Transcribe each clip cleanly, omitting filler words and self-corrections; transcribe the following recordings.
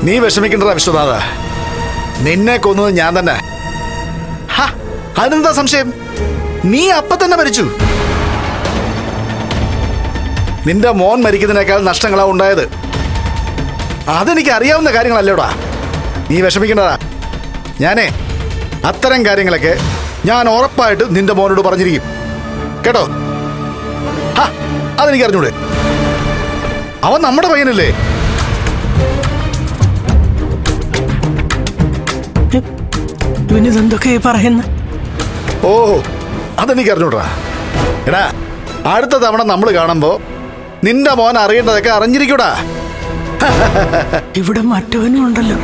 നീ വിഷമിക്കണ്ട വിശ്വനാഥ, നിന്നെ കൊന്നത് ഞാൻ തന്നെ. അതിനെന്താ സംശയം? നീ അപ്പ തന്നെ മരിച്ചു. നിന്റെ മോൻ മരിക്കുന്നതിനേക്കാൾ നഷ്ടങ്ങളാ ഉണ്ടായത്. അതെനിക്ക് അറിയാവുന്ന കാര്യങ്ങളല്ലേടാ. നീ വിഷമിക്കണ്ടടാ. ഞാനേ അത്തരം കാര്യങ്ങളൊക്കെ ഞാൻ ഉറപ്പായിട്ട് നിന്റെ മോനോട് പറഞ്ഞിരിക്കും, കേട്ടോ? അതെനിക്ക് അറിഞ്ഞൂടെ? അവൻ നമ്മുടെ പയ്യനല്ലേ. ഇവനിതെന്തൊക്കെ പറയുന്നു? ഓ, അതെനിക്ക് അറിഞ്ഞൂടാ. എടാ, അടുത്ത തവണ നമ്മൾ കാണുമ്പോ നിന്റെ മോൻ അറിയേണ്ടതൊക്കെ അറിഞ്ഞിരിക്കൂടാ. ഇവിടെ മറ്റവനും ഉണ്ടല്ലോ.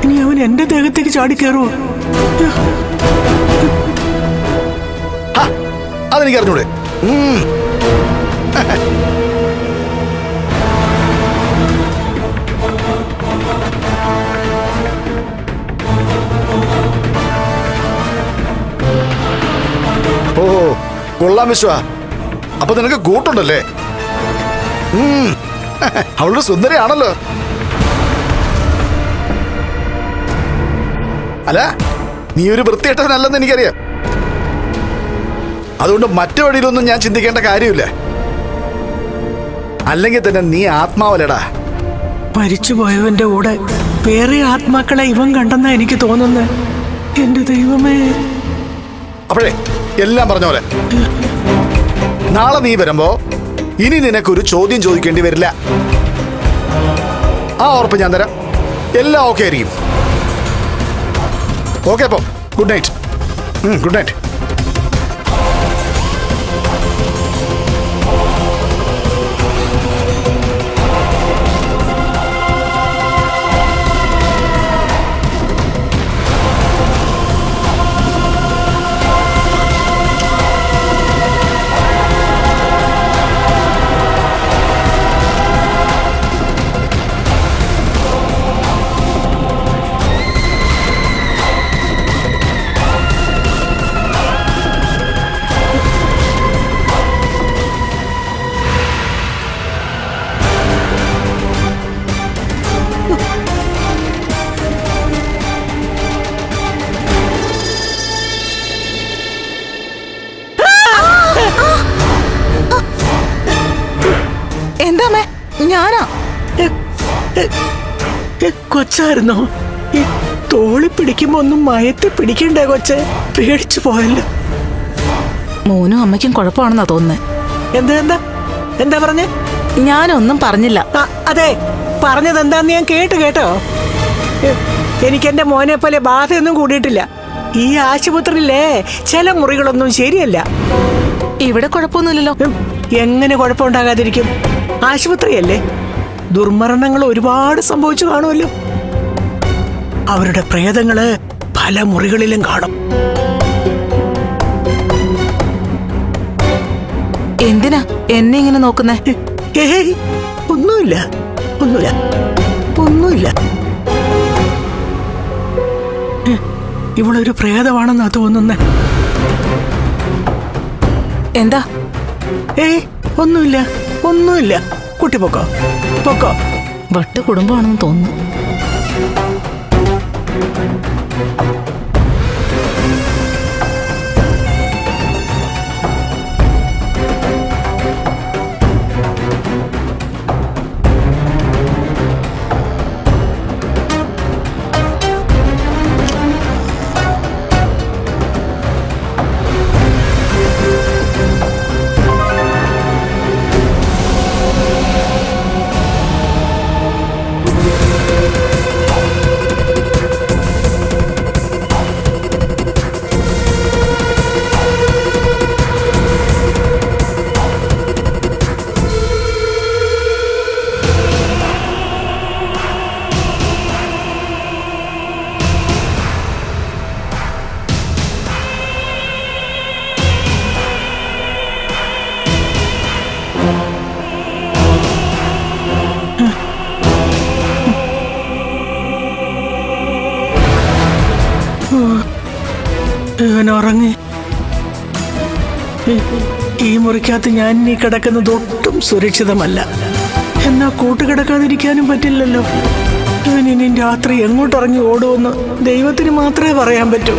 ഇനി അവൻ എന്റെ ദേഹത്തേക്ക് ചാടിക്കേറുവോ? അതെനിക്ക് അറിഞ്ഞൂടെ? ഓ, കൊള്ളാം വിശ്വ. അപ്പൊ നിനക്ക് കൂട്ടുണ്ടല്ലേ? അവളുടെ സുന്ദരിയാണല്ലോ. അല്ല, നീ ഒരു വൃത്തികെട്ടവനല്ലെന്ന് എനിക്കറിയാം. അതുകൊണ്ട് മറ്റു വഴിയിലൊന്നും ഞാൻ ചിന്തിക്കേണ്ട കാര്യമില്ല. അല്ലെങ്കിൽ തന്നെ നീ ആത്മാവല്ലടാ. മരിച്ചുപോയവന്റെ കൂടെ വേറെ ആത്മാക്കളെ ഇവൻ കണ്ടെന്നാ എനിക്ക് തോന്നുന്നത്. എന്റെ ദൈവമേ. അപ്പോഴേ എല്ലാം പറഞ്ഞ പോലെ നാളെ നീ വരുമ്പോ ഇനി നിനക്കൊരു ചോദ്യം ചോദിക്കേണ്ടി വരില്ല. ആ ഉറപ്പ് ഞാൻ തരാം. എല്ലാം ഓക്കെ ആയിരിക്കും. ഓക്കെ, അപ്പോ ഗുഡ് നൈറ്റ്. Good night. ഞാനാ. കൊച്ചായിരുന്നോ? തോളി പിടിക്കുമ്പോ ഒന്നും മയത്തി പിടിക്കണ്ടേ കൊച്ചെ? പേടിച്ചു പോയല്ലോ. മോനും അമ്മയ്ക്കും കുഴപ്പമാണെന്നാ തോന്നുന്നേ. എന്താ എന്താ എന്താ പറഞ്ഞേ? ഞാനൊന്നും പറഞ്ഞില്ല. അതെ, പറഞ്ഞത് എന്താന്ന് ഞാൻ കേട്ടോ. എനിക്കെന്റെ മോനെ പോലെ ബാധയൊന്നും കൂടിയിട്ടില്ല. ഈ ആശുപത്രിയിലെ ചില മുറികളൊന്നും ശരിയല്ല. ഇവിടെ കുഴപ്പമൊന്നുമില്ലല്ലോ. എങ്ങനെ കുഴപ്പമുണ്ടാകാതിരിക്കും? ആശുപത്രിയല്ലേ. ദുർമരണങ്ങൾ ഒരുപാട് സംഭവിച്ചു കാണുമല്ലോ. അവരുടെ പ്രേതങ്ങള് പല മുറികളിലും കാണും. എന്തിനാ എന്നെ ഇങ്ങനെ നോക്കുന്നേ? ഒന്നുമില്ല. ഇവളൊരു പ്രേതമാണെന്നാ തോന്നുന്നേ. എന്താ? ഒന്നുമില്ല. കുട്ടി പൊക്കോ. വട്ട് കുടുംബമാണെന്ന് തോന്നുന്നു. ഉറങ്ങി. ഈ മുറിക്കകത്ത് ഞാൻ ഇനി കിടക്കുന്നത് ഒട്ടും സുരക്ഷിതമല്ല. എന്നാ കൂട്ടുകിടക്കാതിരിക്കാനും പറ്റില്ലല്ലോ. ഞാൻ ഇനി രാത്രി എങ്ങോട്ടിറങ്ങി ഓടുമെന്ന് ദൈവത്തിന് മാത്രമേ പറയാൻ പറ്റൂ.